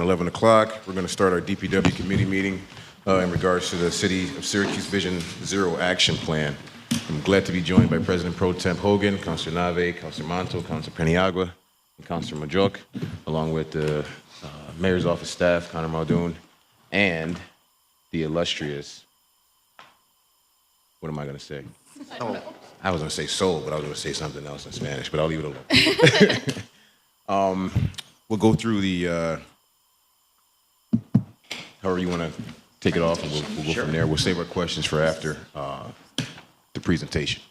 11 o'clock, we're going to start our DPW committee meeting in regards to the City of Syracuse Vision Zero Action Plan. I'm glad to be joined by President Pro Tem Hogan, Councilor Nave, Councilor Monto, Councilor Peniagua, and Councilor Majuk, along with the Mayor's Office staff, Connor Muldoon, and the illustrious, what am I going to say? I was going to say soul, but I was going to say something else in Spanish, but I'll leave it alone. We'll go through the, however you want to take it off, and we'll go from there. We'll save our questions for after the presentation.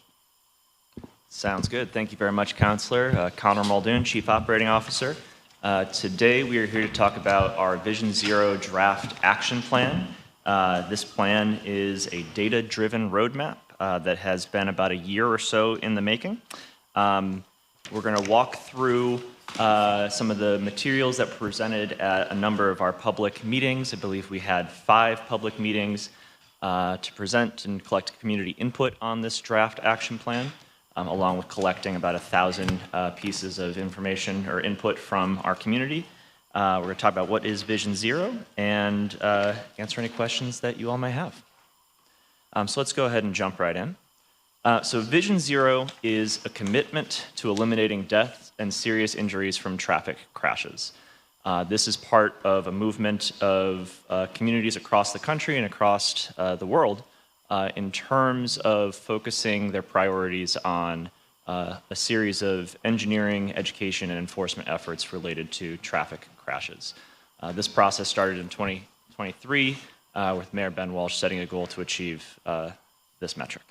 Sounds good. Thank you very much, Councilor. Connor Muldoon, Chief Operating Officer. Today we are here to talk about our Vision Zero Draft Action Plan. This plan is a data-driven roadmap that has been about a year or so in the making. We're going to walk through some of the materials that were presented at a number of our public meetings. I believe we had 5 public meetings to present and collect community input on this draft action plan, along with collecting about 1,000 pieces of information or input from our community. We're going to talk about what is Vision Zero and answer any questions that you all may have. So let's go ahead and jump right in. So Vision Zero is a commitment to eliminating deaths and serious injuries from traffic crashes. This is part of a movement of communities across the country and across the world in terms of focusing their priorities on a series of engineering, education, and enforcement efforts related to traffic crashes. This process started in 2023 with Mayor Ben Walsh setting a goal to achieve this metric.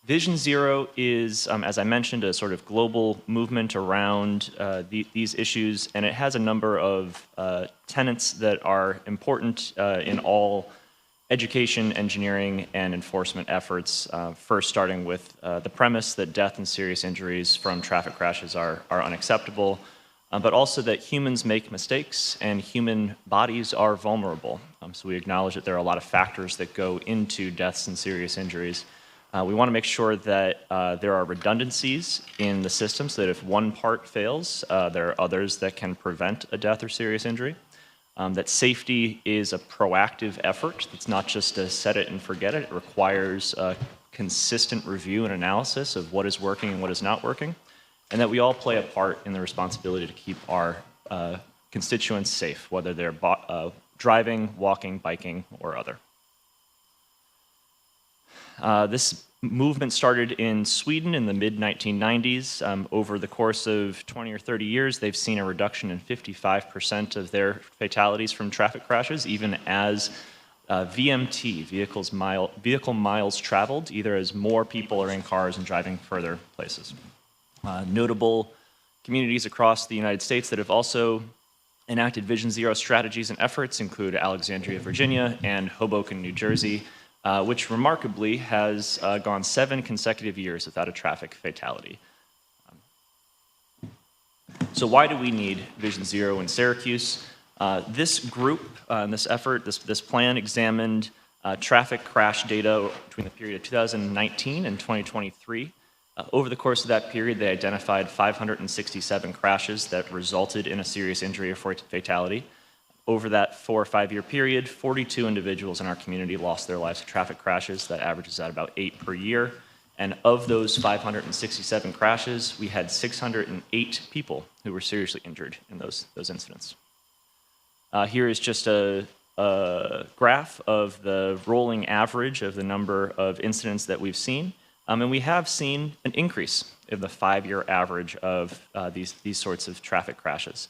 Vision Zero is, as I mentioned, a sort of global movement around these issues, and it has a number of tenets that are important in all education, engineering, and enforcement efforts. First, starting with the premise that death and serious injuries from traffic crashes are unacceptable, but also that humans make mistakes and human bodies are vulnerable. So we acknowledge that there are a lot of factors that go into deaths and serious injuries. We want to make sure that there are redundancies in the system so that if one part fails, there are others that can prevent a death or serious injury. That safety is a proactive effort. It's not just a set it and forget it. It requires a consistent review and analysis of what is working and what is not working, and that we all play a part in the responsibility to keep our constituents safe, whether they're driving, walking, biking, or other. This movement started in Sweden in the mid-1990s. Over the course of 20 or 30 years, they've seen a reduction in 55% of their fatalities from traffic crashes, even as VMT, vehicle miles traveled, either as more people are in cars and driving further places. Notable communities across the United States that have also enacted Vision Zero strategies and efforts include Alexandria, Virginia, and Hoboken, New Jersey, which remarkably has gone 7 consecutive years without a traffic fatality. So why do we need Vision Zero in Syracuse? This group and this effort, this plan examined traffic crash data between the period of 2019 and 2023. Over the course of that period, they identified 567 crashes that resulted in a serious injury or fatality. Over that 4 or 5 year period, 42 individuals in our community lost their lives to traffic crashes. That averages out about 8 per year. And of those 567 crashes, we had 608 people who were seriously injured in those incidents. Here is just a graph of the rolling average of the number of incidents that we've seen. And we have seen an increase in the 5-year average of these sorts of traffic crashes.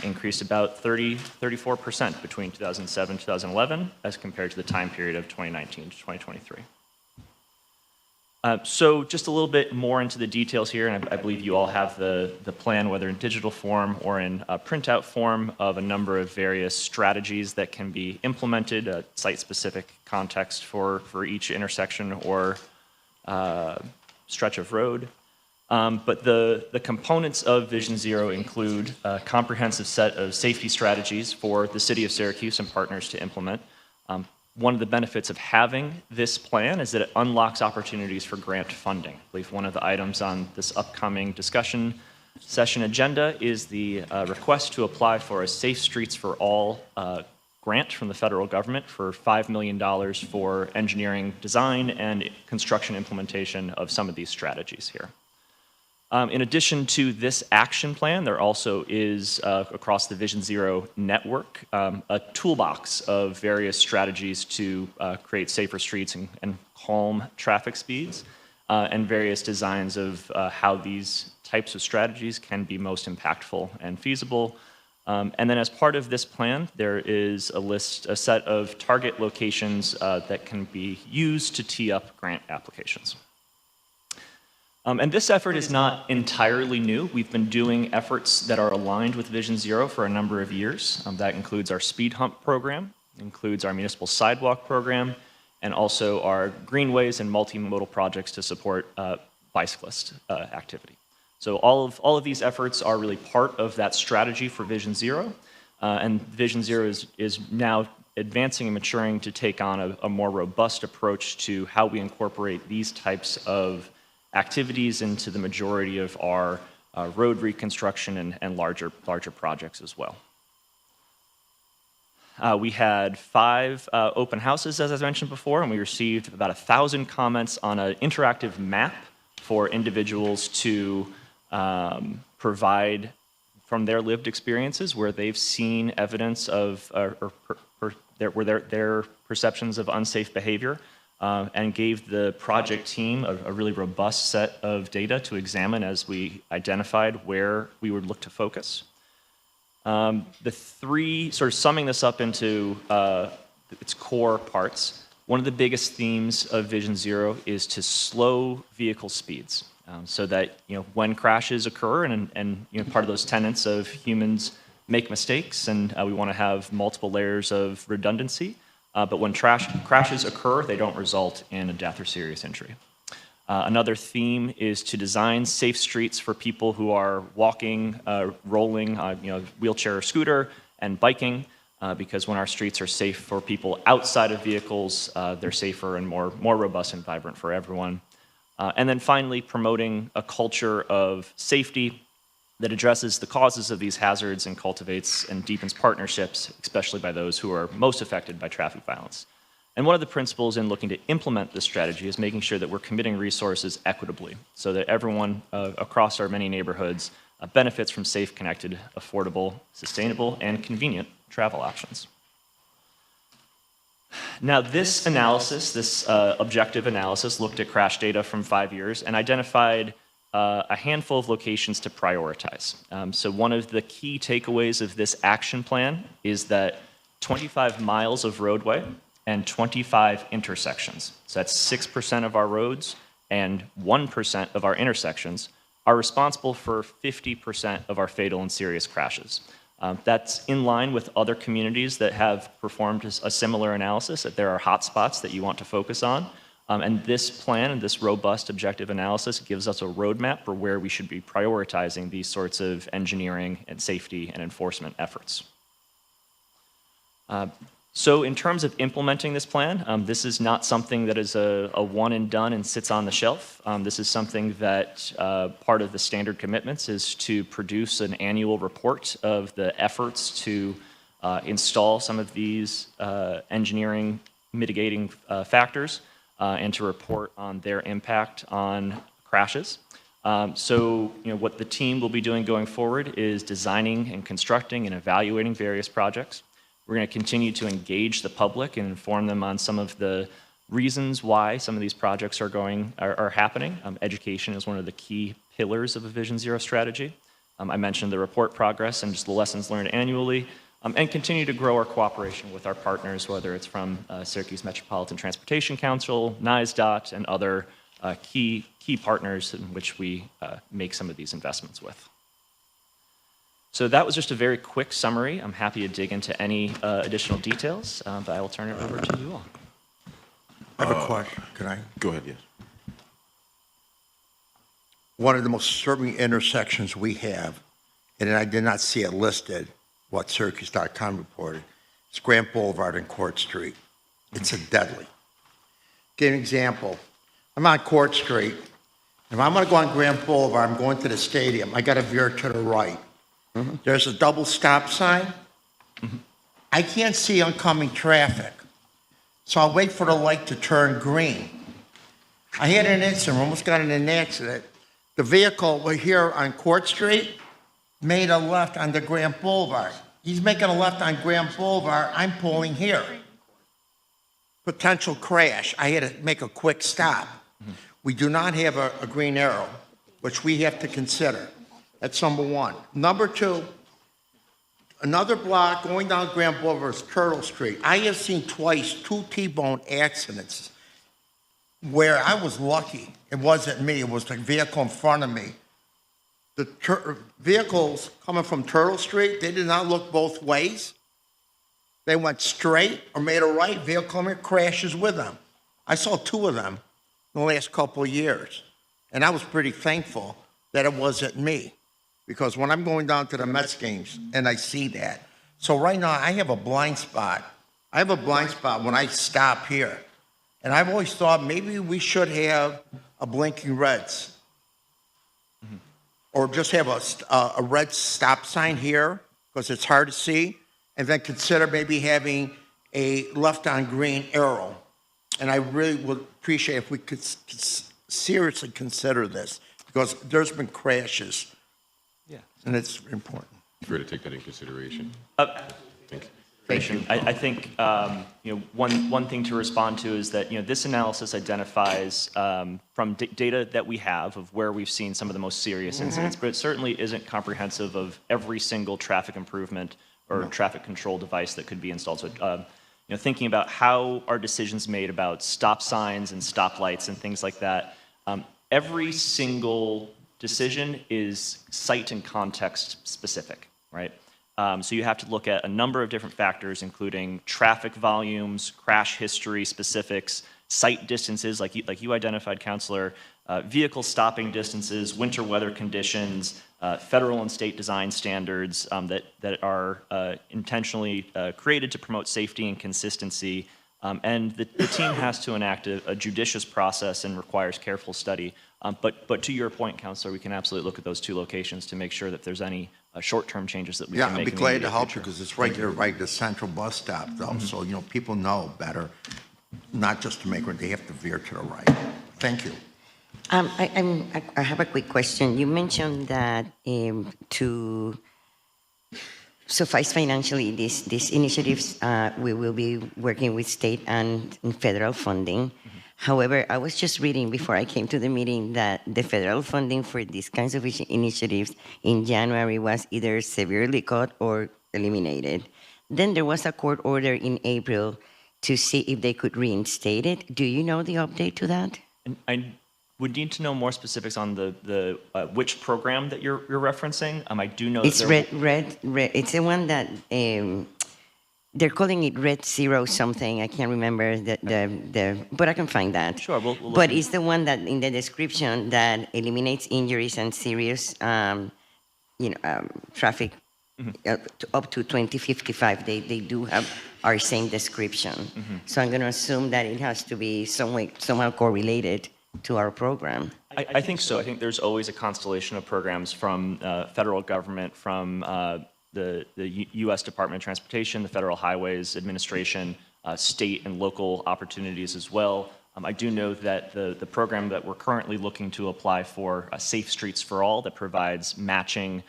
Increased about 34% between 2007 and 2011 as compared to the time period of 2019 to 2023. So just a little bit more into the details here, and I believe you all have the plan, whether in digital form or in a printout form, of a number of various strategies that can be implemented, a site-specific context for each intersection or stretch of road. But the components of Vision Zero include a comprehensive set of safety strategies for the City of Syracuse and partners to implement. One of the benefits of having this plan is that it unlocks opportunities for grant funding. I believe one of the items on this upcoming discussion Session agenda is the request to apply for a Safe Streets for All grant from the federal government for $5 million for engineering design and construction implementation of some of these strategies here. In addition to this action plan, there also is, across the Vision Zero network, a toolbox of various strategies to create safer streets and calm traffic speeds, and various designs of how these types of strategies can be most impactful and feasible. And then as part of this plan, there is a set of target locations that can be used to tee up grant applications. And this effort is not entirely new. We've been doing efforts that are aligned with Vision Zero for a number of years. That includes our speed hump program, includes our municipal sidewalk program, and also our greenways and multimodal projects to support bicyclist activity. So all of these efforts are really part of that strategy for Vision Zero, and Vision Zero is now advancing and maturing to take on a more robust approach to how we incorporate these types of activities into the majority of our road reconstruction and larger projects as well. We had 5 open houses, as I mentioned before, and we received about 1,000 comments on an interactive map for individuals to provide from their lived experiences where they've seen evidence of their perceptions of unsafe behavior, and gave the project team a really robust set of data to examine as we identified where we would look to focus. The 3, sort of summing this up into its core parts, one of the biggest themes of Vision Zero is to slow vehicle speeds, so that when crashes occur, and part of those tenets of humans make mistakes, and we want to have multiple layers of redundancy. But when crashes occur, they don't result in a death or serious injury. Another theme is to design safe streets for people who are walking, rolling, wheelchair or scooter, and biking, because when our streets are safe for people outside of vehicles, they're safer and more robust and vibrant for everyone. And then finally, promoting a culture of safety that addresses the causes of these hazards and cultivates and deepens partnerships, especially by those who are most affected by traffic violence. And one of the principles in looking to implement this strategy is making sure that we're committing resources equitably so that everyone across our many neighborhoods benefits from safe, connected, affordable, sustainable, and convenient travel options. Now, this analysis, this objective analysis, looked at crash data from 5 years and identified a handful of locations to prioritize. So one of the key takeaways of this action plan is that 25 miles of roadway and 25 intersections, so that's 6% of our roads and 1% of our intersections, are responsible for 50% of our fatal and serious crashes. That's in line with other communities that have performed a similar analysis, that there are hotspots that you want to focus on. And this plan and this robust objective analysis gives us a roadmap for where we should be prioritizing these sorts of engineering and safety and enforcement efforts. So in terms of implementing this plan, this is not something that is a one and done and sits on the shelf. This is something that part of the standard commitments is to produce an annual report of the efforts to install some of these engineering mitigating factors, and to report on their impact on crashes. So what the team will be doing going forward is designing and constructing and evaluating various projects. We're going to continue to engage the public and inform them on some of the reasons why some of these projects are happening. Education is one of the key pillars of a Vision Zero strategy. I mentioned the report progress and just the lessons learned annually. And continue to grow our cooperation with our partners, whether it's from Syracuse Metropolitan Transportation Council, NISDOT, and other key partners in which we make some of these investments with. So that was just a very quick summary. I'm happy to dig into any additional details, but I will turn it over to you all. I have a question. Can I? Go ahead, yes. One of the most disturbing intersections we have, and I did not see it listed, what Syracuse.com reported, is Grant Boulevard and Court Street. It's a deadly. Give an example. I'm on Court Street, If I'm going to go on Grand Boulevard, I'm going to the stadium, I got to veer to the right. There's a double stop sign. I can't see oncoming traffic, so I'll wait for the light to turn green. I had an incident, almost got in an accident. The vehicle here on Court Street made a left on the Grand Boulevard. He's making a left on Grand Boulevard, I'm pulling here. Potential crash, I had to make a quick stop. We do not have a green arrow, which we have to consider. That's number one. Number two, another block going down Grand Boulevard is Turtle Street. I have seen twice 2 T-bone accidents where I was lucky. It wasn't me, it was the vehicle in front of me. The vehicles coming from Turtle Street, they did not look both ways. They went straight or made a right, vehicle coming, crashes with them. I saw 2 of them in the last couple of years. And I was pretty thankful that it wasn't me. Because when I'm going down to the Mets games and I see that. So right now I have a blind spot. I have a blind spot when I stop here. And I've always thought maybe we should have a blinking reds. Or just have a red stop sign here because it's hard to see. And then consider maybe having a left on green arrow. And I really would appreciate if we could seriously consider this because there's been crashes. Yeah. And it's important. Fair to take that in consideration. Thank you. I think one thing to respond to is that this analysis identifies from data that we have of where we've seen some of the most serious incidents, but it certainly isn't comprehensive of every single traffic improvement or traffic control device that could be installed. So, thinking about how are decisions made about stop signs and stoplights and things like that, every single decision is site and context specific, right? So you have to look at a number of different factors, including traffic volumes, crash history specifics, site distances, like you identified, Counselor, vehicle stopping distances, winter weather conditions, federal and state design standards that are intentionally created to promote safety and consistency. And the team has to enact a judicious process and requires careful study. But to your point, Counselor, we can absolutely look at those 2 locations to make sure that if there's any short-term changes that we can make. Yeah, I'd be glad to help you because it's right there, right, the central bus stop, though. So, people know better, not just to make, they have to veer to the right. Thank you. I have a quick question. You mentioned that to suffice financially these initiatives, we will be working with state and federal funding. However, I was just reading before I came to the meeting that the federal funding for these kinds of initiatives in January was either severely cut or eliminated. Then there was a court order in April to see if they could reinstate it. Do you know the update to that? And I would need to know more specifics on the which program that you're referencing. I do know it's red. It's the one that they're calling it Red Zero something. I can't remember but I can find that. Sure, we'll but it's the one that in the description that eliminates injuries and serious, traffic up to 2055. They do have our same description. So I'm going to assume that it has to be somehow correlated to our program. I think so. I think there's always a constellation of programs from federal government, from the U.S. Department of Transportation, the Federal Highways Administration, state and local opportunities as well. I do know that the program that we're currently looking to apply for, Safe Streets for All, that provides matching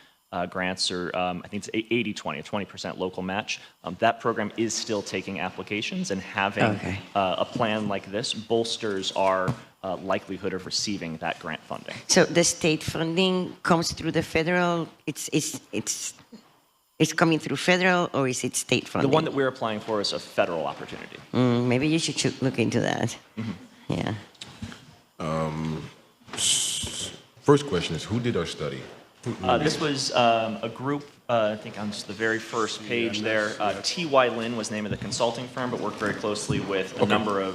grants, or I think it's 80-20, a 20% local match. That program is still taking applications, and having a plan like this bolsters our likelihood of receiving that grant funding. So the state funding comes through the federal. It's coming through federal, or is it state funding? The one that we're applying for is a federal opportunity. Maybe you should look into that. Yeah. First question is, who did our study? This was a group, I think on just the very first page there. T.Y. Lin was the name of the consulting firm, but worked very closely with a number of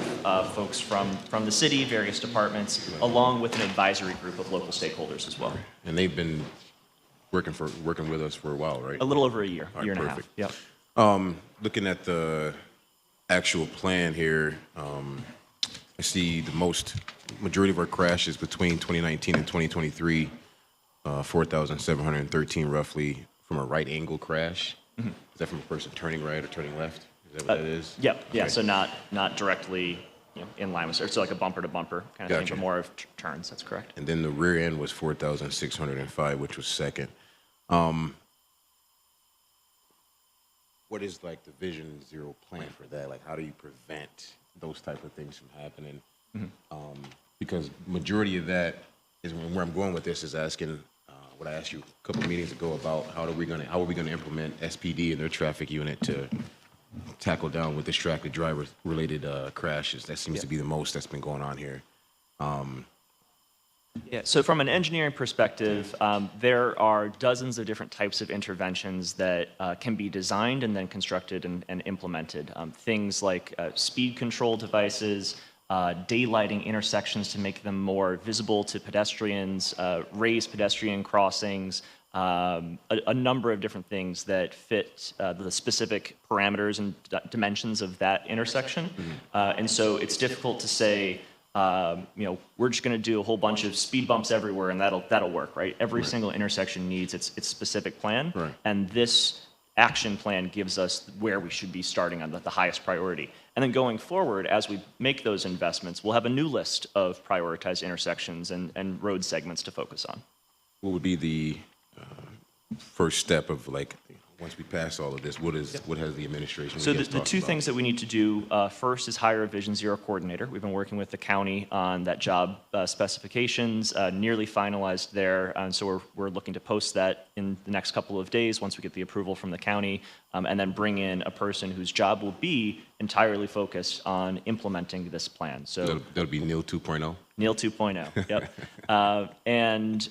folks from the city, various departments, along with an advisory group of local stakeholders as well. And they've been working with us for a while, right? A little over a year, All right, year and perfect. a half. Yep. Looking at the actual plan here, I see the majority of our crashes between 2019 and 2023, 4,713 roughly from a right angle crash. Is that from a person turning right or turning left? Is that what that is? Yep, yeah, Okay. so not directly in line with, so like a bumper to bumper kind of thing, Gotcha. but more of turns, that's correct. And then the rear end was 4,605, which was second. What is like the Vision Zero plan for that? Like, how do you prevent those type of things from happening? Because majority of that is where I'm going with this is asking what I asked you a couple meetings ago about how are we going to implement SPD and their traffic unit to tackle down with distracted driver related crashes. That seems to be the most that's been going on here. Yeah, so from an engineering perspective, there are dozens of different types of interventions that can be designed and then constructed and implemented. Things like speed control devices, daylighting intersections to make them more visible to pedestrians, raised pedestrian crossings, a number of different things that fit the specific parameters and dimensions of that intersection. And so it's difficult to say, we're just going to do a whole bunch of speed bumps everywhere and that'll work, right? Every single intersection needs its specific plan, Right. and this action plan gives us where we should be starting on the highest priority. And then going forward, as we make those investments, we'll have a new list of prioritized intersections and road segments to focus on. What would be the first step of like once we pass all of this? What has the administration? So the two things that we need to do, first is hire a Vision Zero coordinator. We've been working with the county on that job specifications, nearly finalized there. And so we're looking to post that in the next couple of days once we get the approval from the county, and then bring in a person whose job will be entirely focused on implementing this plan. So that'll be Neil 2.0. Neil 2.0, yep. And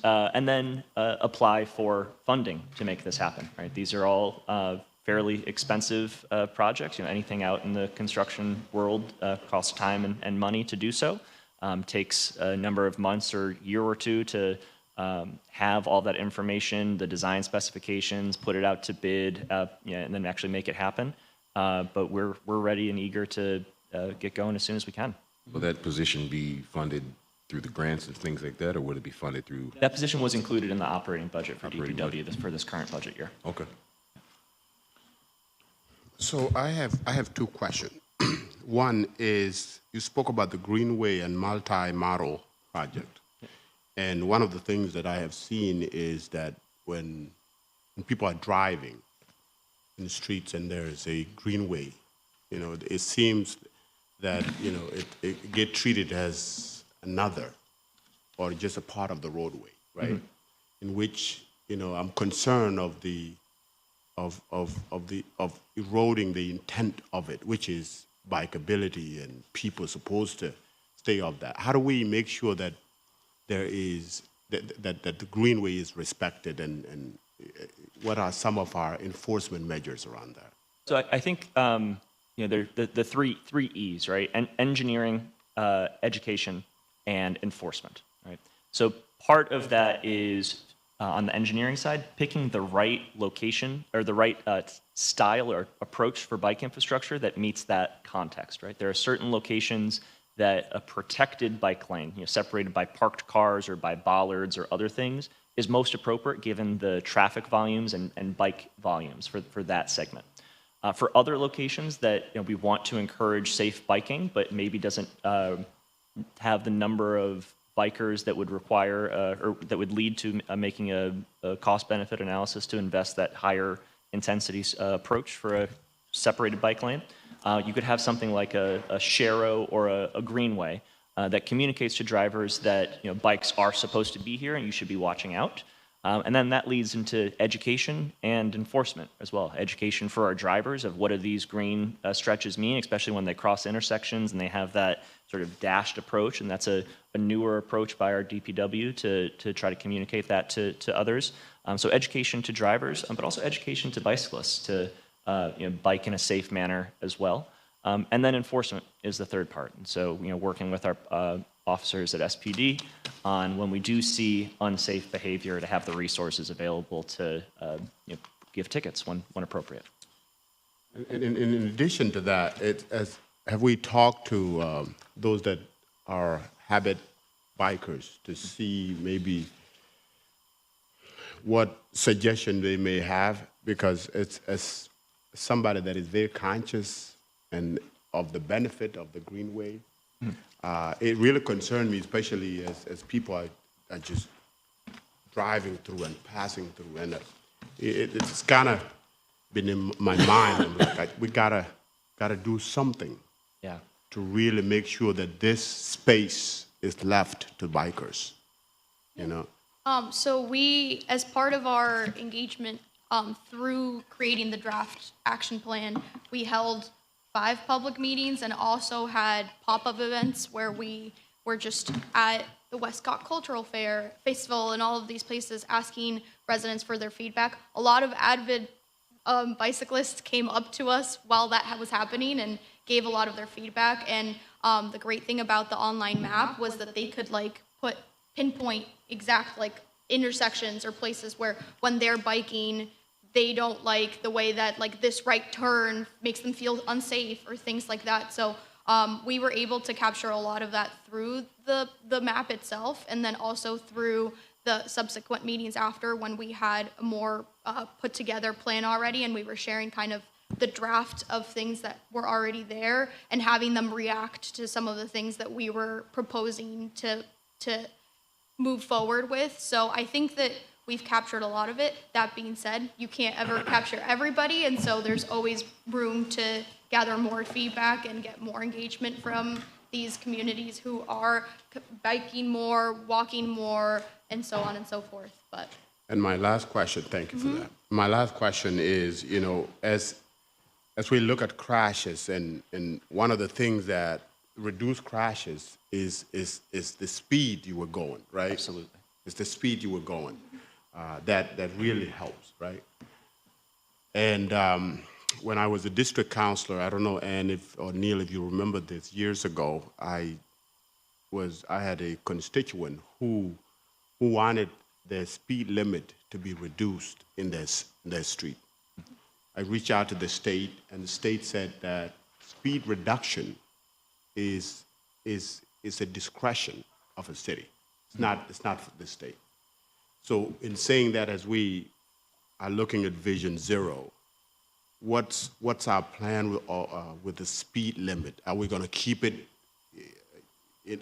then apply for funding to make this happen, right? These are all fairly expensive projects. Anything out in the construction world costs time and money to do so. Takes a number of months or year or two to have all that information, the design specifications, put it out to bid, and then actually make it happen. But we're ready and eager to get going as soon as we can. Will that position be funded through the grants and things like that, or would it be funded through? That position was included in the operating budget for Operating DPW for this current budget year. Okay. So I have two questions. One is you spoke about the Greenway and multi-model project. And one of the things that I have seen is that when people are driving in the streets and there is a greenway, it seems that, it get treated as another or just a part of the roadway, right? Mm-hmm. In which, I'm concerned of eroding the intent of it, which is bikeability and people supposed to stay off that. How do we make sure that there is that the greenway is respected, and what are some of our enforcement measures around that? So I think there the three E's, right? Engineering, education, and enforcement, right? So part of that is on the engineering side, picking the right location or the right style or approach for bike infrastructure that meets that context, right? There are certain locations that a protected bike lane, separated by parked cars or by bollards or other things, is most appropriate given the traffic volumes and bike volumes for that segment. For other locations that we want to encourage safe biking, but maybe doesn't have the number of bikers that would require or that would lead to making a cost-benefit analysis to invest that higher intensity approach for a separated bike lane. You could have something like a sharrow or a greenway that communicates to drivers that bikes are supposed to be here and you should be watching out. And then that leads into education and enforcement as well. Education for our drivers of what do these green stretches mean, especially when they cross intersections and they have that sort of dashed approach, and that's a newer approach by our DPW to try to communicate that to others. So education to drivers, but also education to bicyclists to bike in a safe manner as well. And then enforcement is the third part. And so, working with our officers at SPD on when we do see unsafe behavior to have the resources available to give tickets when appropriate. And in addition to that, have we talked to those that our habit bikers to see maybe what suggestion they may have, because it's as somebody that is very conscious and of the benefit of the greenway. It really concerned me, especially as people are just driving through and passing through, and it's kind of been in my mind. I'm like, we gotta do something Yeah. to really make sure that this space is left to bikers. You know. So we, as part of our engagement through creating the draft action plan, we held 5 public meetings and also had pop-up events where we were just at the Westcott Cultural Fair Festival and all of these places asking residents for their feedback. A lot of avid bicyclists came up to us while that was happening and gave a lot of their feedback. And the great thing about the online map was that they could pinpoint exact intersections or places where when they're biking, they don't like the way that this right turn makes them feel unsafe or things like that. So we were able to capture a lot of that through the map itself, and then also through the subsequent meetings after, when we had a more put together plan already, and we were sharing kind of the draft of things that were already there and having them react to some of the things that we were proposing to move forward with. So I think that we've captured a lot of it. That being said, you can't ever capture everybody, and so there's always room to gather more feedback and get more engagement from these communities who are biking more, walking more, and so on and so forth. But And my last question, thank you for that. My last question is, as we look at crashes, and one of the things that reduce crashes is the speed you were going, right? Absolutely. It's the speed you were going that really helps, right? And when I was a district counselor, I don't know, Ann or Neil, if you remember this, years ago, I had a constituent who wanted the speed limit to be reduced in their street. I reached out to the state, and the state said that speed reduction is a discretion of a city. It's not for the state. So in saying that, as we are looking at Vision Zero, what's our plan with the speed lit? Are we going to keep it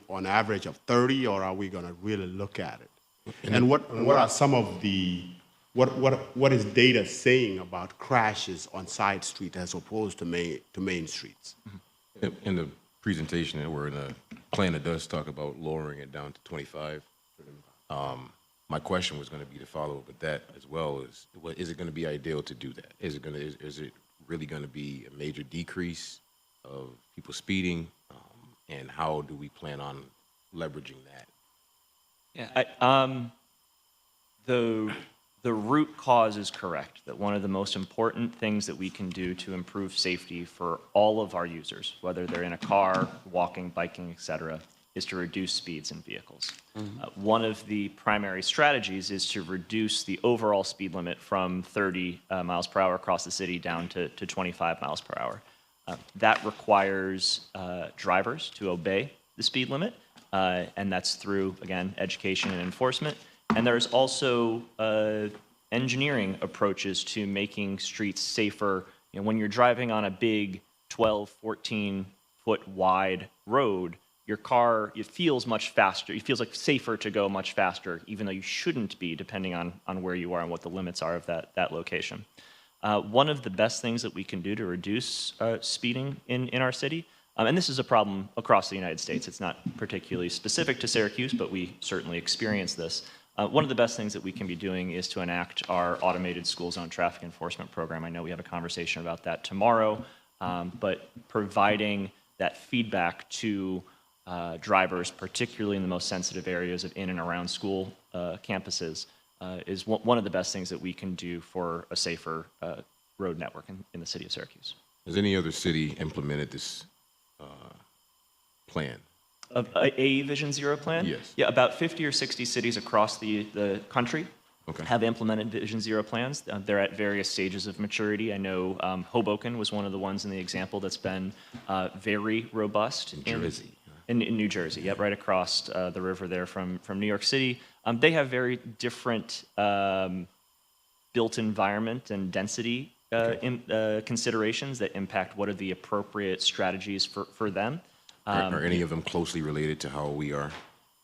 on average of 30, or are we going to really look at it? And what are some of the what is data saying about crashes on side street as opposed to main streets? In the presentation or in the plan, it does talk about lowering it down to 25. My question was going to be to follow up with that as well. Is it going to be ideal to do that? Is it really going to be a major decrease of people speeding? And how do we plan on leveraging that? Yeah, the root cause is correct, that one of the most important things that we can do to improve safety for all of our users, whether they're in a car, walking, biking, et cetera, is to reduce speeds in vehicles. One of the primary strategies is to reduce the overall speed limit from 30 miles per hour across the city down to 25 miles per hour. That requires drivers to obey the speed limit, and that's through, again, education and enforcement. And there's also engineering approaches to making streets safer. When you're driving on a big 12, 14-foot wide road, your car, it feels much faster. It feels like safer to go much faster, even though you shouldn't be, depending on where you are and what the limits are of that location. One of the best things that we can do to reduce speeding in our city, and this is a problem across the United States. It's not particularly specific to Syracuse, but we certainly experience this. One of the best things that we can be doing is to enact our automated school zone traffic enforcement program. I know we have a conversation about that tomorrow, but providing that feedback to drivers, particularly in the most sensitive areas of in and around school campuses, is one of the best things that we can do for a safer road network in the city of Syracuse. Has any other city implemented this plan? A Vision Zero plan? Yes. Yeah, about 50 or 60 cities across the country have implemented Vision Zero plans. They're at various stages of maturity. I know Hoboken was one of the ones in the example that's been very robust. Jersey. In New Jersey, yep, right across the river there from New York City. They have very different built environment and density considerations that impact what are the appropriate strategies for them. Are any of them closely related to how we are?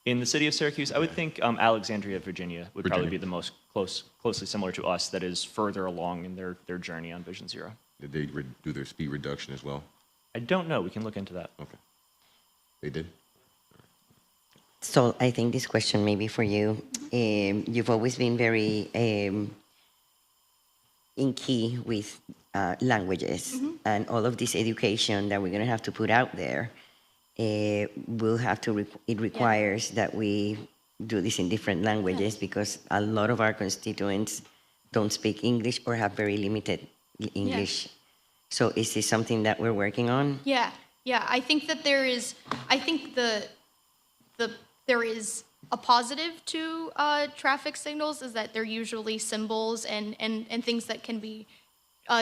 In the city of Syracuse, I would think Alexandria, Virginia would probably be the most closely similar to us that is further along in their journey on Vision Zero. Did they do their speed reduction as well? I don't know. We can look into that. Okay. They did? So I think this question may be for you. You've always been very in key with languages and all of this education that we're going to have to put out there. We'll have to, it requires that we do this in different languages because a lot of our constituents don't speak English or have very limited English. So is this something that we're working on? Yeah, yeah. I think that there is. I think there is a positive to traffic signals is that they're usually symbols and things that can be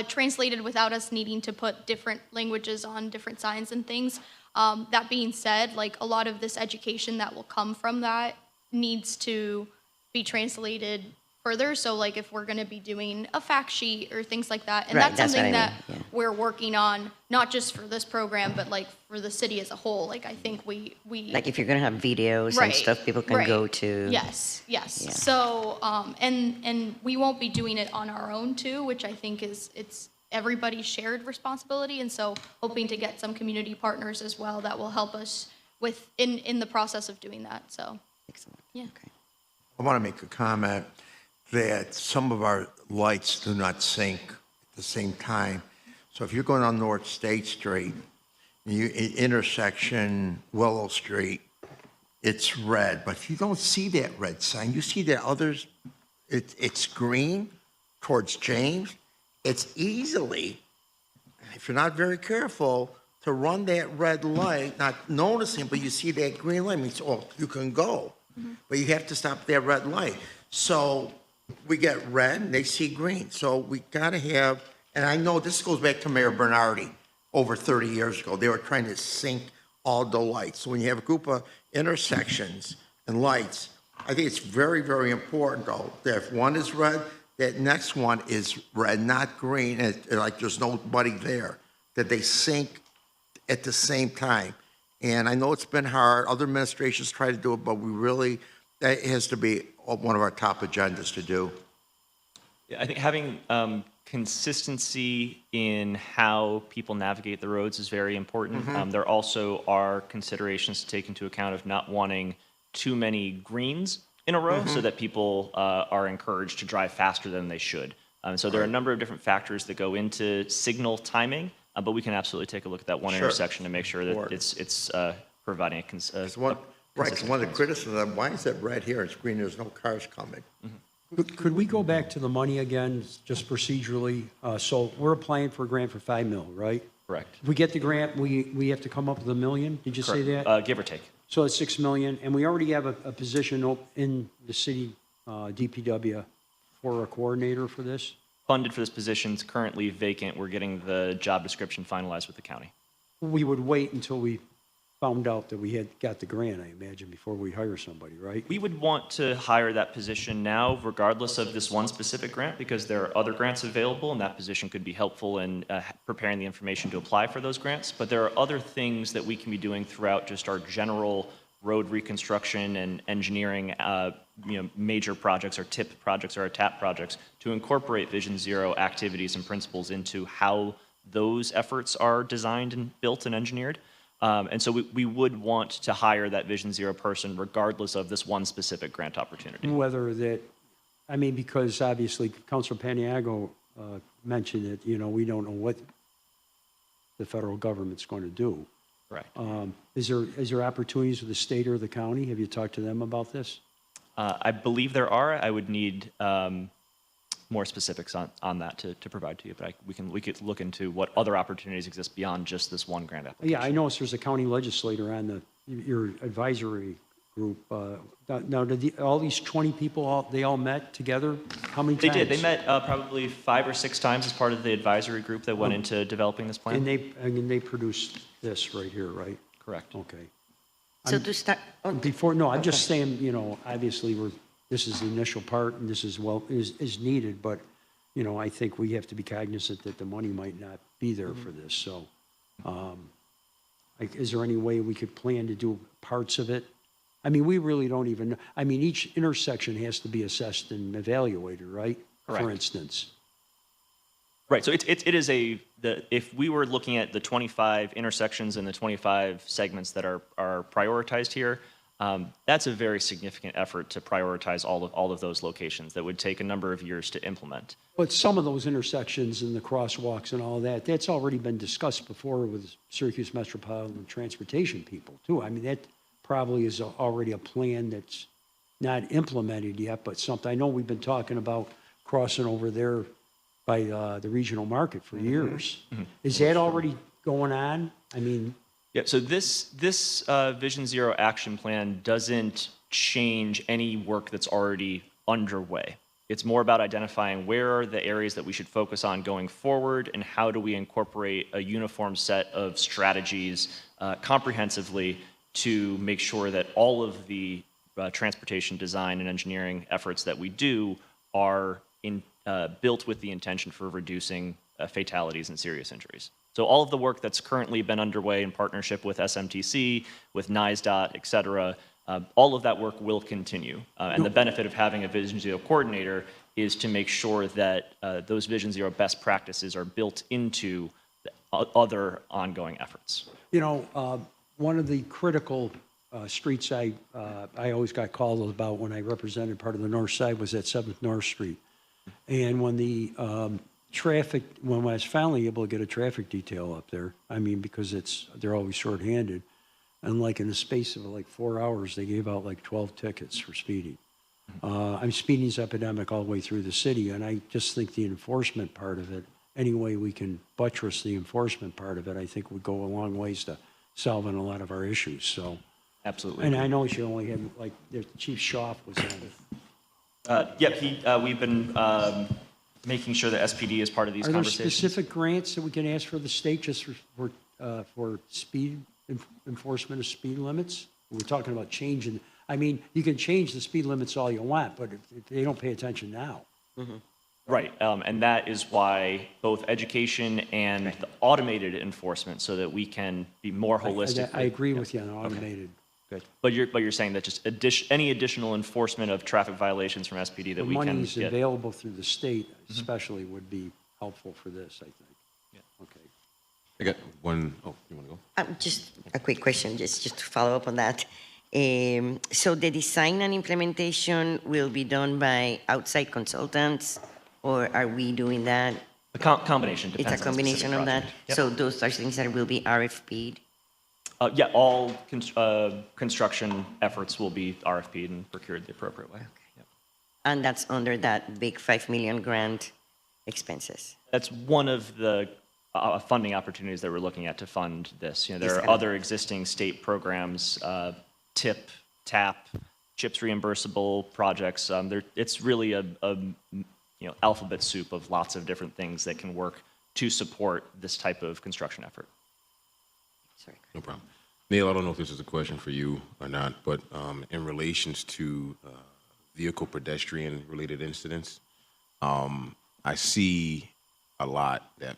translated without us needing to put different languages on different signs and things. That being said, like a lot of this education that will come from that needs to be translated further. So like if we're going to be doing a fact sheet or things like that, and Right, that's that's what something I that mean, yeah. we're working on, not just for this program, but like for the city as a whole. Like I think we Like if you're going to have videos and stuff people can go to. Yes, yes. Yeah. So and we won't be doing it on our own too, which I think it's everybody's shared responsibility. And so hoping to get some community partners as well that will help us with in the process of doing that. So Excellent. yeah. Okay. I want to make a comment that some of our lights do not sync at the same time. So if you're going on North State Street, intersection Willow Street, it's red. But if you don't see that red sign, you see that others, it's green towards James. It's easily, if you're not very careful, to run that red light, not noticing, but you see that green light, means, oh, you can go. But you have to stop that red light. So we get red and they see green. So we got to have, and I know this goes back to Mayor Bernardi over 30 years ago. They were trying to sync all the lights. So when you have a group of intersections and lights, I think it's very, very important, though, that if one is red, that next one is red, not green, and like there's nobody there, that they sync at the same time. And I know it's been hard. Other administrations try to do it, but we really, that has to be one of our top agendas to do. Yeah, I think having consistency in how people navigate the roads is very important. There also are considerations to take into account of not wanting too many greens in a row so that people are encouraged to drive faster than they should. So there are a number of different factors that go into signal timing, but we can absolutely take a look at that one intersection to make sure that it's providing a Right, because one of the criticisms, why is it red here? It's green, there's no cars coming. Could we go back to the money again, just procedurally? So we're applying for a grant for 5 mil, right? Correct. If we get the grant, we have to come up with $1 million? Did you say that? Give or take. So it's $6 million, and we already have a position in the city DPW for a coordinator for this? Funded for this position is currently vacant. We're getting the job description finalized with the county. We would wait until we found out that we had got the grant, I imagine, before we hire somebody, right? We would want to hire that position now, regardless of this one specific grant, because there are other grants available, and that position could be helpful in preparing the information to apply for those grants. But there are other things that we can be doing throughout just our general road reconstruction and engineering, major projects or TIP projects or our TAP projects to incorporate Vision Zero activities and principles into how those efforts are designed and built and engineered. And so we would want to hire that Vision Zero person regardless of this one specific grant opportunity. Whether that, I mean, because obviously Councilor Paniago mentioned that, we don't know what the federal government's going to do. Right. Is there opportunities with the state or the county? Have you talked to them about this? I believe there are. I would need more specifics on that to provide to you, but we could look into what other opportunities exist beyond just this one grant application. Yeah, I noticed there's a county legislator on your advisory group. Now, did all these 20 people, they all met together? How many times? They did. They met probably 5 or 6 times as part of the advisory group that went into developing this plan. And they produced this right here, right? Correct. Okay. So to start, oh, Before, no, I'm just okay. saying, you know, obviously, this is the initial part, and this is, is needed, but, you know, I think we have to be cognizant that the money might not be there for this, so, like, is there any way we could plan to do parts of it? I mean, we really don't even, know. I mean, each intersection has to be assessed and evaluated, right? For Correct. instance. Right, so it is if we were looking at the 25 intersections and the 25 segments that are prioritized here, that's a very significant effort to prioritize all of those locations that would take a number of years to implement. But some of those intersections and the crosswalks and all that, that's already been discussed before with Syracuse Metropolitan Transportation people, too. I mean, that probably is already a plan that's not implemented yet, but something, I know we've been talking about crossing over there by the regional market for years. Is that already going on? I mean, Yeah, so this Vision Zero action plan doesn't change any work that's already underway. It's more about identifying where are the areas that we should focus on going forward and how do we incorporate a uniform set of strategies comprehensively to make sure that all of the transportation design and engineering efforts that we do are built with the intention for reducing fatalities and serious injuries. So all of the work that's currently been underway in partnership with SMTC, with NISDOT, et cetera, all of that work will continue. And the benefit of having a Vision Zero coordinator is to make sure that those Vision Zero best practices are built into the other ongoing efforts. you know, one of the critical streets I always got called about when I represented part of the north side was at 7th North Street. And when the when I was finally able to get a traffic detail up there, I mean, because they're always shorthanded, and like in the space of like 4 hours, they gave out like 12 tickets for speeding. Speeding's epidemic all the way through the city, and I just think the enforcement part of it, any way we can buttress the enforcement part of it, I think would go a long ways to solving a lot of our issues, so. Absolutely. And I know she only had, like, Chief Schaaf was on. Yep, we've been making sure that SPD is part of these Are there conversations. specific grants that we can ask for the state just for speed, enforcement of speed limits? We're talking about changing, I mean, you can change the speed limits all you want, but if they don't pay attention now. Right, and that is why both education and the automated enforcement, so that we can be more holistic. I agree with you on automated. Good. But you're saying that just any additional enforcement of traffic violations from SPD that The we can monies get. available through the state especially would be helpful for this, I think. Yeah. Okay. I got one. Oh, you want to go? Just a quick question, just to follow up on that. So the design and implementation will be done by outside consultants, or are we doing that? A combination, depends on It's a the combination specific of that? project. Yep. So those are things that will be RFP'd? Yeah, all construction efforts will be RFP'd and procured the appropriate way. Yep. And that's under that big 5 million grant expenses? That's one of the funding opportunities that we're looking at to fund this. You know, there Yes, are other existing state programs, TIP, TAP, CHIPS reimbursable projects. It's really a alphabet soup of lots of different things that can work to support this type of construction effort. Sorry. No problem. Neil, I don't know if this is a question for you or not, but in relations to vehicle pedestrian related incidents, I see a lot that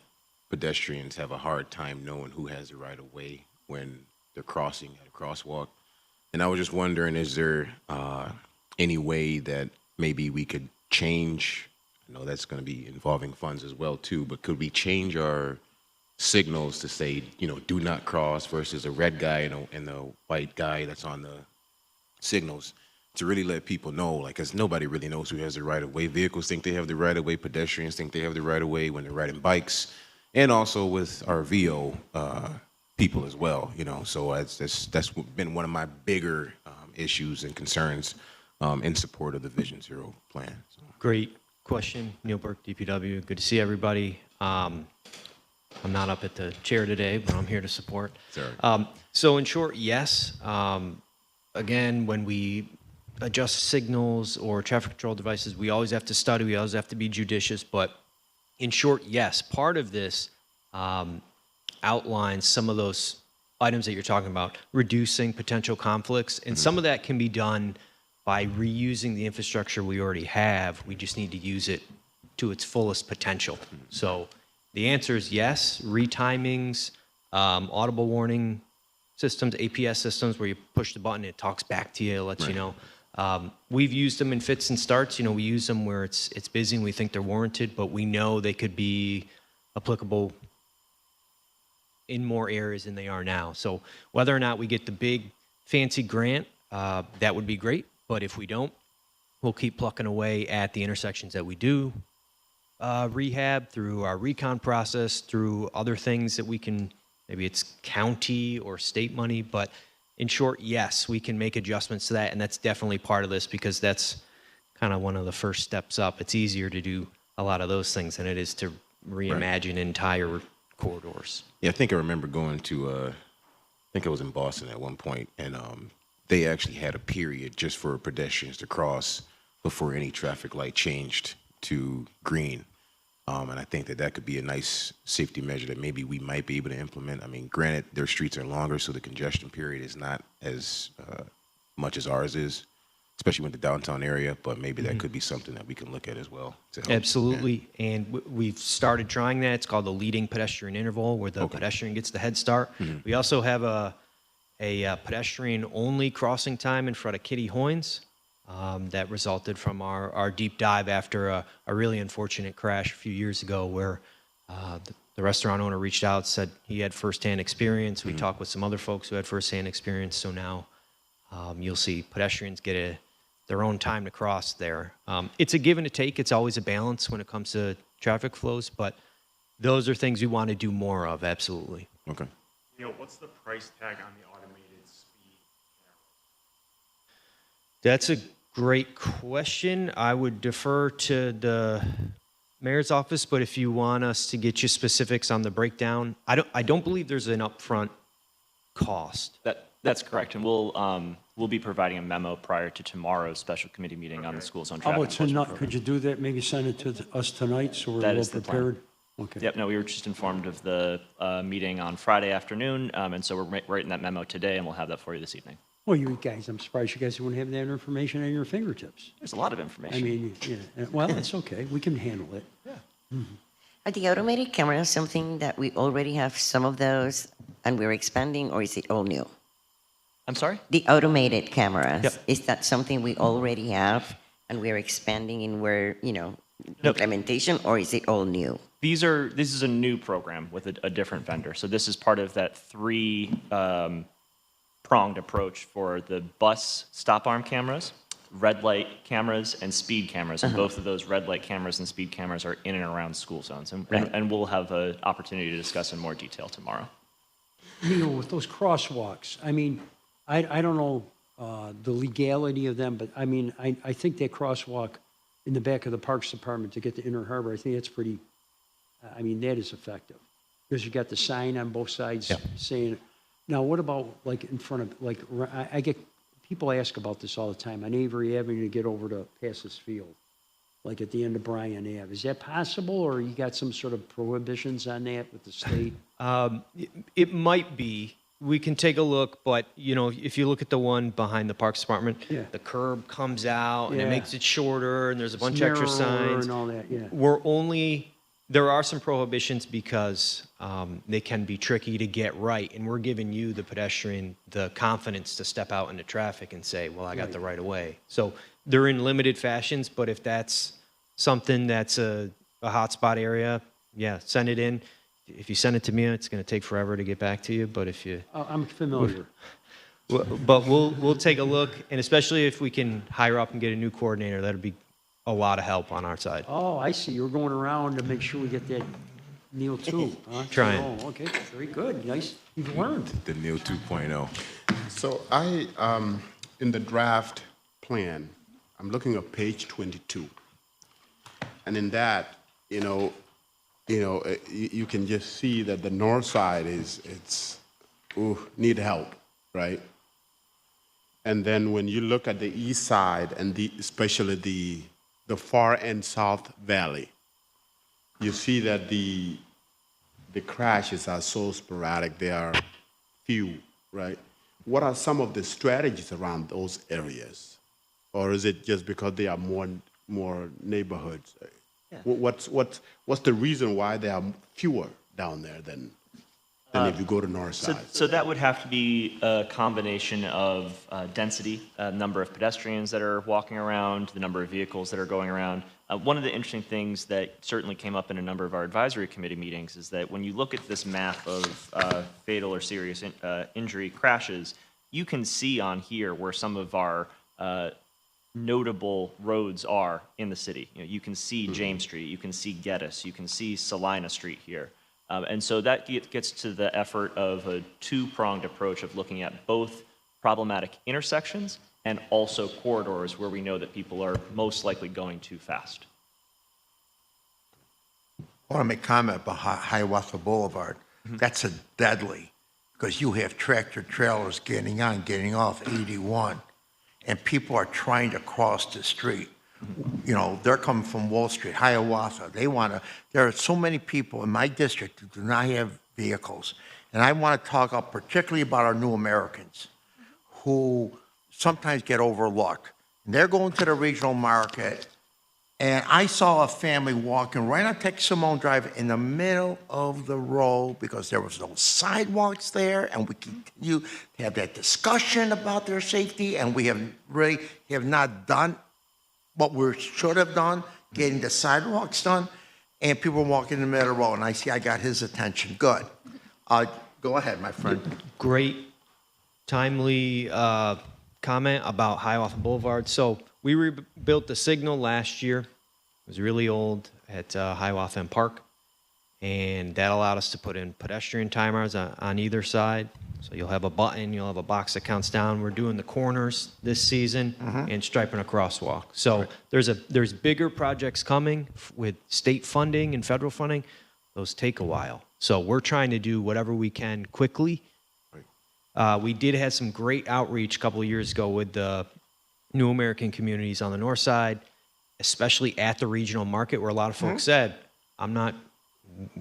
pedestrians have a hard time knowing who has the right of way when they're crossing at a crosswalk. And I was just wondering, is there any way that maybe we could change, I know that's going to be involving funds as well too, but could we change our signals to say, do not cross versus a red guy and the white guy that's on the signals to really let people know, like, because nobody really knows who has the right of way. Vehicles think they have the right of way. Pedestrians think they have the right of way when they're riding bikes, and also with our VO people as well. So that's been one of my bigger issues and concerns in support of the Vision Zero plan. So. Great question, Neil Burke, DPW. Good to see everybody. I'm not up at the chair today, but I'm here to support. Sorry. So in short, yes. Again, when we adjust signals or traffic control devices, we always have to study, we always have to be judicious. But in short, yes. Part of this outlines some of those items that you're talking about, reducing potential conflicts. And some of that can be done by reusing the infrastructure we already have. We just need to use it to its fullest potential. So the answer is yes. Retimings, audible warning systems, APS systems, where you push the button, it talks back to you, lets you know. We've used them in fits and starts. We use them where it's busy and we think they're warranted, but we know they could be applicable in more areas than they are now. So whether or not we get the big fancy grant, that would be great. But if we don't, we'll keep plucking away at the intersections that we do rehab through our recon process, through other things that we can, maybe it's county or state money, but in short, yes, we can make adjustments to that, and that's definitely part of this because that's kind of one of the first steps up. It's easier to do a lot of those things than it is to reimagine entire corridors. Yeah, I think I remember going to, I think I was in Boston at one point, and they actually had a period just for pedestrians to cross before any traffic light changed to green. And I think that could be a nice safety measure that maybe we might be able to implement. I mean, granted, their streets are longer, so the congestion period is not as much as ours is, especially with the downtown area, but maybe that could be something that we can look at as well. To help. Absolutely. And we've started trying that. It's called the leading pedestrian interval, where the pedestrian gets the head start. We also have a pedestrian-only crossing time in front of Kitty Hoynes that resulted from our deep dive after a really unfortunate crash a few years ago where the restaurant owner reached out, said he had firsthand experience. We talked with some other folks who had firsthand experience. So now you'll see pedestrians get their own time to cross there. It's a give and a take. It's always a balance when it comes to traffic flows, but those are things we want to do more of, absolutely. Okay. Neil, what's the price tag on the automated speed camera? That's a great question. I would defer to the mayor's office, but if you want us to get you specifics on the breakdown, I don't believe there's an upfront cost. That's correct, and we'll be providing a memo prior to tomorrow's special committee meeting on the school zone How traffic about enforcement tonight? program. Could you do that? Maybe send it to us tonight so we're That well is the plan. prepared? Okay. Yep, no, we were just informed of the meeting on Friday afternoon, and so we're writing that memo today, and we'll have that for you this evening. Well, you guys, I'm surprised you guys wouldn't have that information at your fingertips. There's a lot of information. I mean, yeah, well, it's okay. We can handle it. Are the automated cameras something that we already have some of those and we're expanding, or is it all new? I'm sorry? The automated cameras, Yep. is that something we already have and we're expanding in where, Nope. implementation, or is it all new? This is a new program with a different vendor. So this is part of that three-pronged approach for the bus stop arm cameras, red light cameras, and speed cameras. And both of those red light cameras and speed cameras are in and around school zones. And we'll have an opportunity to discuss in more detail tomorrow. Neil, with those crosswalks, I mean, I don't know the legality of them, but I mean, I think that crosswalk in the back of the Parks Department to get to Inner Harbor, I think that's pretty, I mean, that is effective. Because you got the sign on both sides saying, now what about like in front of, like, I get, people ask about this all the time, on Avery Avenue to get over to Passes Field, like at the end of Bryan Ave. Is that possible, or you got some sort of prohibitions on that with the state? It might be. We can take a look, but if you look at the one behind the Parks Department, the curb comes out and it Yeah. makes it shorter, and there's a bunch It's of extra narrower signs. and all that, yeah. There are some prohibitions because they can be tricky to get right, and we're giving you, the pedestrian, the confidence to step out into traffic and say, well, I got the right of way. So they're in limited fashions, but if that's something that's a hotspot area, yeah, send it in. If you send it to me, it's going to take forever to get back to you, but if you... I'm familiar. But we'll take a look, and especially if we can hire up and get a new coordinator, that'd be a lot of help on our side. Oh, I see. You're going around to make sure we get that Neil too. Huh? Trying. Oh, okay. Very good. Nice. You've learned. The NEO 2.0. So in the draft plan, I'm looking at page 22. And in that, you can just see that the north side need help, right? And then when you look at the east side and especially the far end South Valley, you see that the crashes are so sporadic. They are few, right? What are some of the strategies around those areas? Or is it just because they are more neighborhoods? What's the reason why there are fewer down there than if you go to north side? So that would have to be a combination of density, number of pedestrians that are walking around, the number of vehicles that are going around. One of the interesting things that certainly came up in a number of our advisory committee meetings is that when you look at this map of fatal or serious injury crashes, you can see on here where some of our notable roads are in the city. You can see James Street, you can see Geddes, you can see Salina Street here. And so that gets to the effort of a two-pronged approach of looking at both problematic intersections and also corridors where we know that people are most likely going too fast. I want to make a comment about Hiawatha Boulevard. That's a deadly, because you have tractor trailers getting on, getting off 81, and people are trying to cross the street. You know, they're coming from Wall Street, Hiawatha. There are so many people in my district who do not have vehicles. And I want to talk up particularly about our new Americans who sometimes get overlooked. And they're going to the regional market, and I saw a family walking right on Texas Simone Drive in the middle of the road because there was no sidewalks there, and we continue to have that discussion about their safety, and we have not done what we should have done, getting the sidewalks done, and people were walking in the middle of the road, and I got his attention. Good. Go ahead, my friend. Great, timely comment about Hiawatha Boulevard. So we rebuilt the signal last year. It was really old at Hiawatha and Park, and that allowed us to put in pedestrian timers on either side. So you'll have a button, you'll have a box that counts down. We're doing the corners this season and striping a crosswalk. So there's bigger projects coming with state funding and federal funding. Those take a while. So we're trying to do whatever we can quickly. We did have some great outreach a couple of years ago with the New American communities on the north side, especially at the regional market where a lot of folks said, I'm not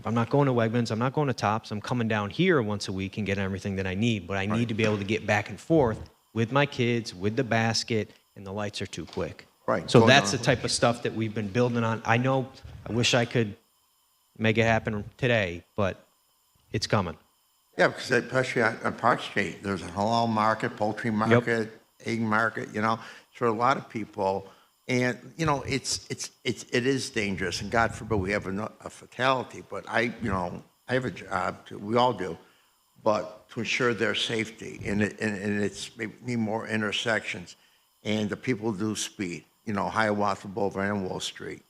going to Wegmans, I'm not going to Tops, I'm coming down here once a week and getting everything that I need, but I need to be able to get back and forth with my kids, with the basket, and the lights are too quick. Right. So that's the type of stuff that we've been building on. I know, I wish I could make it happen today, but it's coming. Yeah, because especially on Park Street, there's a halal market, poultry market, egg market, you know, for a lot of people. And, you know, it is dangerous, and God forbid we have a fatality, but I have a job, too, we all do, but to ensure their safety, and it's maybe more intersections, and the people do speed, you know, Hiawatha Boulevard and Wall Street.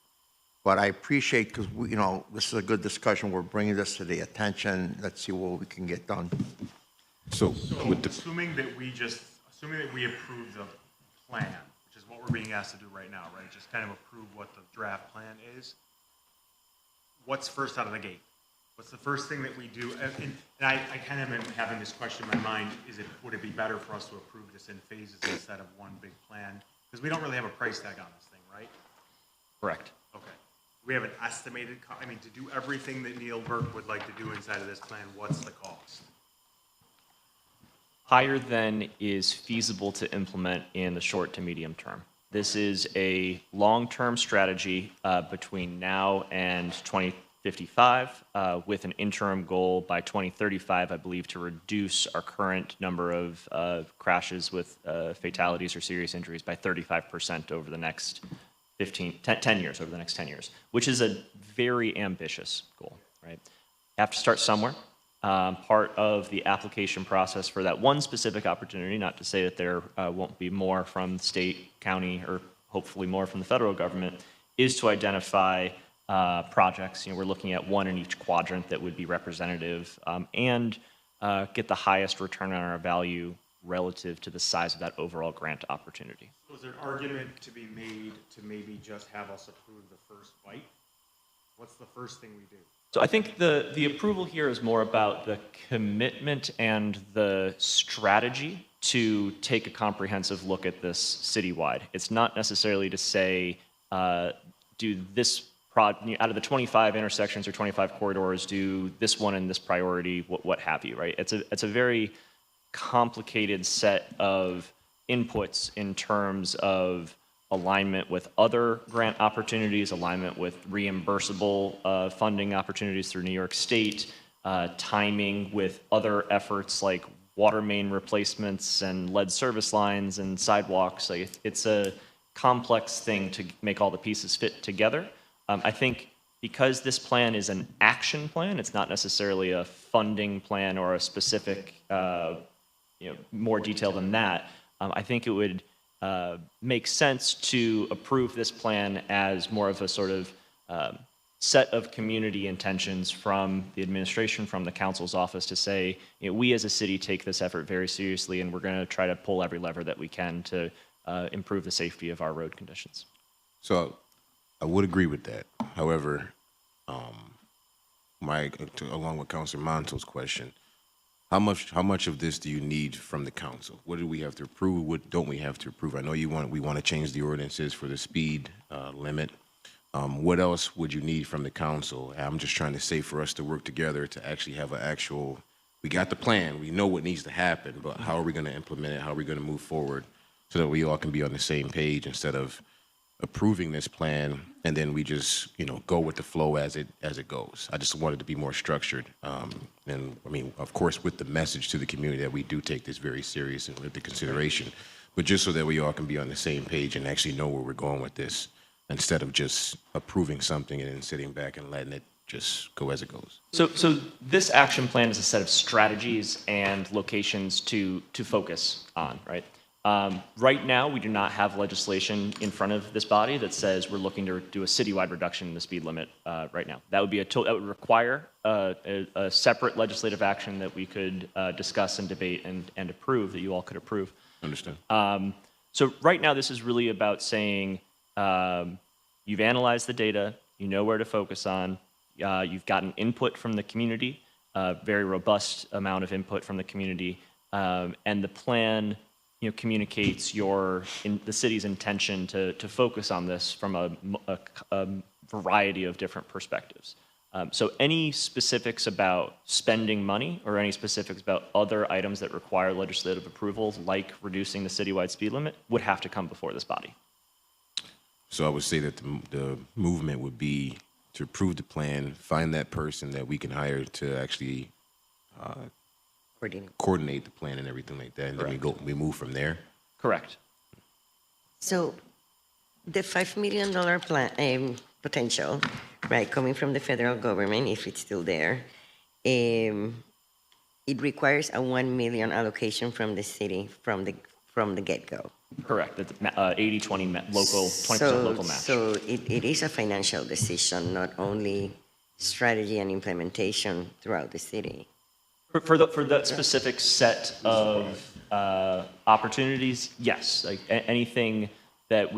But I appreciate, because, you know, this is a good discussion, we're bringing this to the attention, let's see what we can get done. So Assuming that we approve the plan, which is what we're being asked to do right now, right? Just kind of approve what the draft plan is. What's first out of the gate? What's the first thing that we do? And I kind of am having this question in my mind, would it be better for us to approve this in phases instead of one big plan? Because we don't really have a price tag on this thing, right? Correct. Okay. We have an estimated, to do everything that Neil Burke would like to do inside of this plan, what's the cost? Higher than is feasible to implement in the short to medium term. This is a long-term strategy between now and 2055 with an interim goal by 2035, I believe, to reduce our current number of crashes with fatalities or serious injuries by 35% over the next 10 years, over the next 10 years, which is a very ambitious goal, right? You have to start somewhere. Part of the application process for that one specific opportunity, not to say that there won't be more from state, county, or hopefully more from the federal government, is to identify projects. You know, we're looking at one in each quadrant that would be representative and get the highest return on our value relative to the size of that overall grant opportunity. So is there an argument to be made to maybe just have us approve the first bite? What's the first thing we do? So I think the approval here is more about the commitment and the strategy to take a comprehensive look at this citywide. It's not necessarily to say, do this out of the 25 intersections or 25 corridors, do this one and this priority, what have you, right? It's a very complicated set of inputs in terms of alignment with other grant opportunities, alignment with reimbursable funding opportunities through New York State, timing with other efforts like water main replacements and lead service lines and sidewalks. Like, it's a complex thing to make all the pieces fit together. I think because this plan is an action plan, it's not necessarily a funding plan or a specific, more detail than that. I think it would make sense to approve this plan as more of a sort of set of community intentions from the administration, from the council's office to say, we as a city take this effort very seriously, and we're going to try to pull every lever that we can to improve the safety of our road conditions. So I would agree with that. However, along with Councilor Monto's question, how much of this do you need from the council? What do we have to approve? What don't we have to approve? I know we want to change the ordinances for the speed limit. What else would you need from the council? I'm just trying to say for us to work together to actually have we got the plan, we know what needs to happen, but how are we going to implement it? How are we going to move forward so that we all can be on the same page instead of approving this plan and then we just, go with the flow as it goes. I just wanted to be more structured. And I mean, of course, with the message to the community that we do take this very serious and with the consideration, but just so that we all can be on the same page and actually know where we're going with this instead of just approving something and then sitting back and letting it just go as it goes. So this action plan is a set of strategies and locations to focus on, right? Right now, we do not have legislation in front of this body that says we're looking to do a citywide reduction in the speed limit right now. That would be that would require a separate legislative action that we could discuss and debate and approve, that you all could approve. Understand. So right now, this is really about saying you've analyzed the data, you know where to focus on, you've gotten input from the community, a very robust amount of input from the community, and the plan communicates the city's intention to focus on this from a variety of different perspectives. So any specifics about spending money or any specifics about other items that require legislative approvals, like reducing the citywide speed limit, would have to come before this body. So I would say that the movement would be to approve the plan, find that person that we can hire to actually coordinate the plan and everything like that, and then we move from there. Correct. So the $5 million plan potential, right, coming from the federal government, if it's still there, it requires a $1 million allocation from the city from the get-go. Correct. That's 80-20 local, 20% local match. So it is a financial decision, not only strategy and implementation throughout the city. For that specific set of opportunities, yes. Like anything that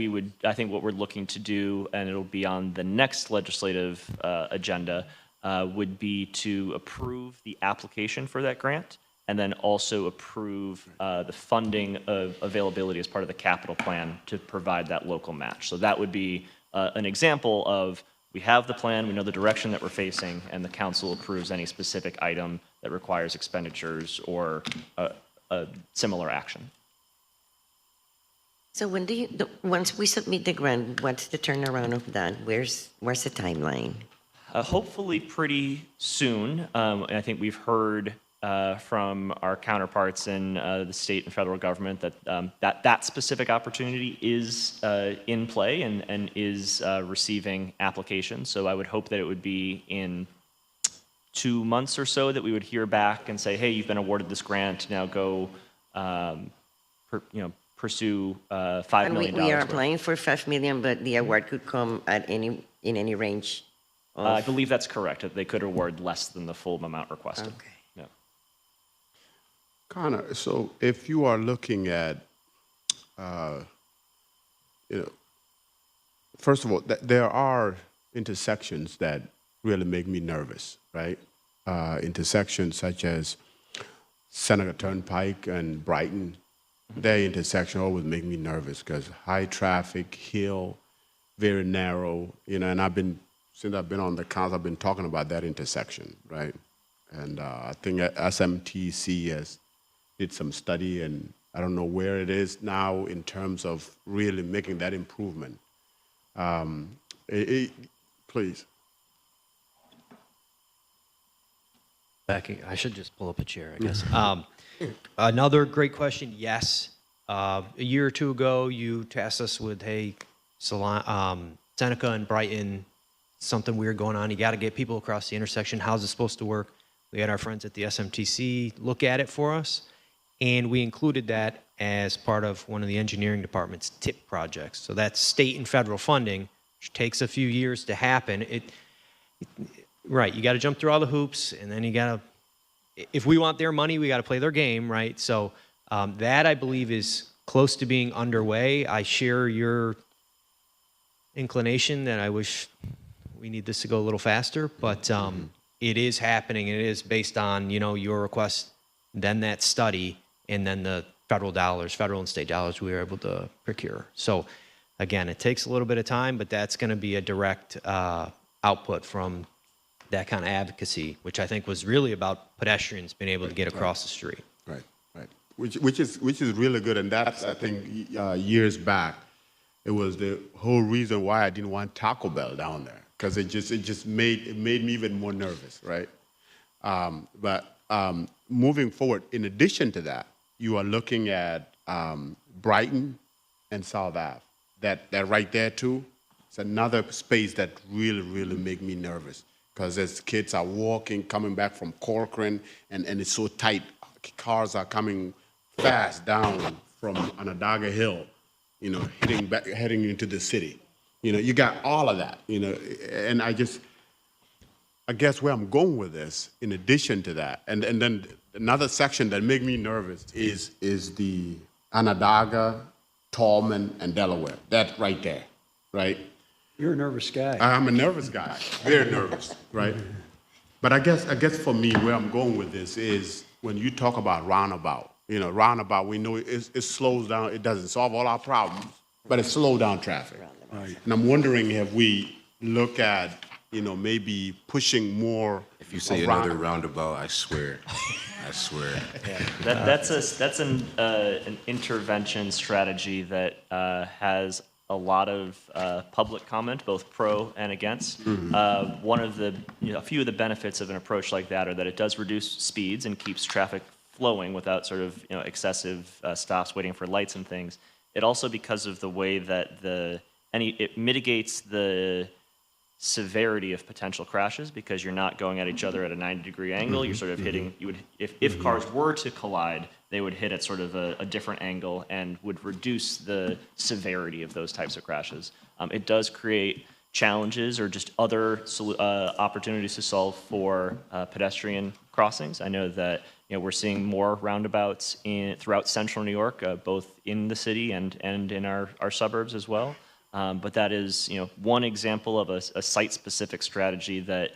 I think what we're looking to do, and it'll be on the next legislative agenda, would be to approve the application for that grant, and then also approve the funding of availability as part of the capital plan to provide that local match. So that would be an example of, we have the plan, we know the direction that we're facing, and the council approves any specific item that requires expenditures or a similar action. So once we submit the grant, what's the turnaround of that? Where's the timeline? Hopefully pretty soon. And I think we've heard from our counterparts in the state and federal government that that specific opportunity is in play and is receiving applications. So I would hope that it would be in 2 months or so that we would hear back and say, hey, you've been awarded this grant, now go pursue $5 million. We are applying for $5 million, but the award could come in any range of... I believe that's correct. They could award less than the full amount requested. Okay. Yeah. Connor, so if you are looking at, first of all, there are intersections that really make me nervous, right? Intersections such as Seneca Turnpike and Brighton, their intersection always make me nervous because high traffic, hill, very narrow, and since I've been on the council, I've been talking about that intersection, right? And I think SMTC has did some study, and I don't know where it is now in terms of really making that improvement. Please. Becky, I should just pull up a chair, I guess. Another great question, yes. A year or two ago, you tasked us with, hey, Seneca and Brighton, something weird going on. You got to get people across the intersection. How's it supposed to work? We had our friends at the SMTC look at it for us, and we included that as part of one of the engineering department's TIP projects. So that's state and federal funding, which takes a few years to happen. Right, you got to jump through all the hoops, and then you got to, if we want their money, we got to play their game, right? So that, I believe, is close to being underway. I share your inclination that I wish we need this to go a little faster, but it is happening, and it is based on, your request, then that study, and then the federal and state dollars we were able to procure. So again, it takes a little bit of time, but that's going to be a direct output from that kind of advocacy, which I think was really about pedestrians being able to get across the street. Right. Which is really good, and that's, I think, years back, it was the whole reason why I didn't want Taco Bell down there, because it just made me even more nervous, right? But moving forward, in addition to that, you are looking at Brighton and South Ave. That right there too, it's another space that really make me nervous, because as kids are walking, coming back from Corcoran, and it's so tight, cars are coming fast down from Onondaga Hill, heading into the city. You got all of that, and I guess where I'm going with this, in addition to that, and then another section that makes me nervous is the Onondaga, Tallman, and Delaware. That right there, right? You're a nervous guy. I'm a nervous guy, very nervous, right? But I guess for me, where I'm going with this is when you talk about roundabout. Roundabout, we know it slows down. It doesn't solve all our problems, but it slows down traffic. Right. And I'm wondering, have we looked at, maybe pushing more? If you say another roundabout, I swear. That's an intervention strategy that has a lot of public comment, both pro and against. One of the, a few of the benefits of an approach like that are that it does reduce speeds and keeps traffic flowing without sort of excessive stops waiting for lights and things. It also, because of the way that it mitigates the severity of potential crashes, because you're not going at each other at a 90-degree angle. You're sort of hitting. You would, if cars were to collide, they would hit at sort of a different angle and would reduce the severity of those types of crashes. It does create challenges or just other opportunities to solve for pedestrian crossings. I know that we're seeing more roundabouts throughout central New York, both in the city and in our suburbs as well. But that is one example of a site-specific strategy that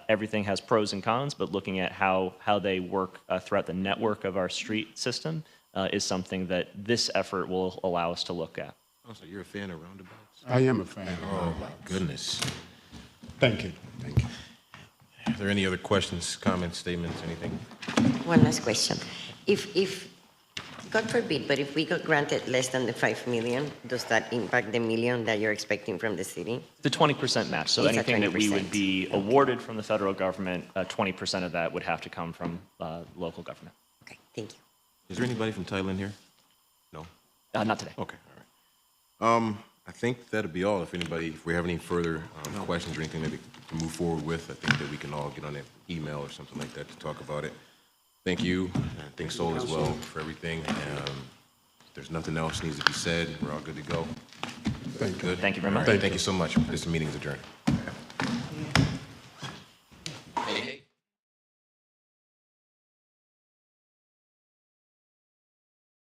everything has pros and cons, but looking at how they work throughout the network of our street system is something that this effort will allow us to look at. Oh, so you're a fan of roundabouts? I am a fan. Oh, my goodness. Thank you. Are there any other questions, comments, statements, anything? One last question. If God forbid, but if we got granted less than the 5 million, does that impact the million that you're expecting from the city? The 20% match. So It's a anything that we 20%. would be awarded from the federal government, 20% of that would have to come from local government. Okay, thank you. Is there anybody from Thailand here? No? Not today. Okay, all right. I think that'll be all. If we have any further questions or anything that we can move forward with, I think that we can all get on an email or something like that to talk about it. Thank you, and thanks Sol as well for everything. If there's nothing else needs to be said, we're all good to go. Thank you. Good. Thank you very All much. right, thank you so much. This meeting is adjourned.